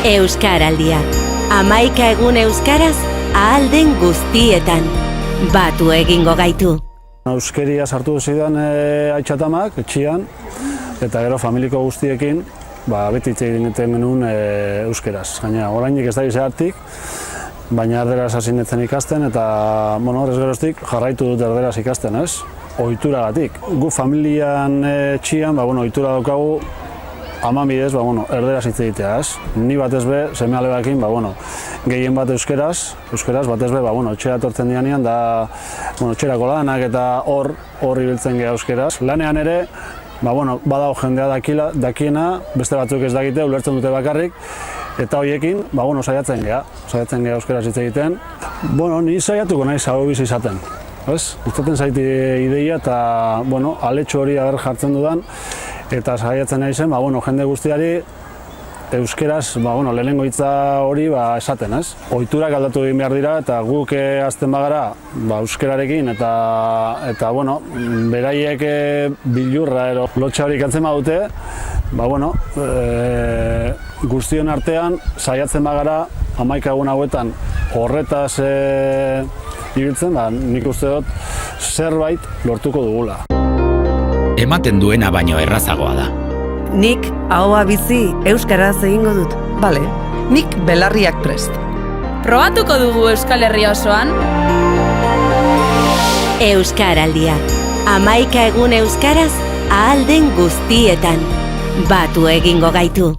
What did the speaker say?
Euskaraldia. 11 egun euskaraz ahal den guztietan. Batu egingo gaitu. Euskeria sartu zidan aitxatamak, etxian, eta gero familiko guztiekin beti hitz egiten genuen euskeraz. Gaina, orainik ez da gizeartik, baina erderaz hasi nintzen ikasten, eta horrez geroztik jarraitu dut erderaz ikasten, ez? Ohituragatik. Gu familian etxian, ohitura daukagu, aman bidez, erderaz hitz egitea, ez? Ni batez be, seme-alebakin, gehien bat euskeraz batez be, etxera etortzen dianean, da, etxerako lanak eta hor ibiltzen geha euskeraz. Lanean ere, badago jendea dakiena, beste batzuk ez dakite, ulertzen dute bakarrik, eta horiekin, saiatzen geha euskeraz hitz egiten. Ni saiatuko naiz hau bizi izaten, ez? Gustatzen zaiti ideia eta, aletxo hori ager jartzen dudan, eta saiatzen naizen, jende guztiari euskeraz, lehenengo hitza hori esaten, ez? Ohiturak aldatu egin behar dira, eta guk hasten bagara euskerarekin, eta beraiek bilurra edo lotxa hori kantzen badute, guztion artean saiatzen bagara 11 egun hauetan horretaz ibiltzen, nik uste dut zerbait lortuko dugula. Ematen duena baino errazagoa da. Nik ahoa bizi euskaraz egingo dut. Bale, nik belarriak prest. Probatuko dugu Euskal Herria osoan? Euskaraldia. 11 egun euskaraz ahal den guztietan. Batu egingo gaitu.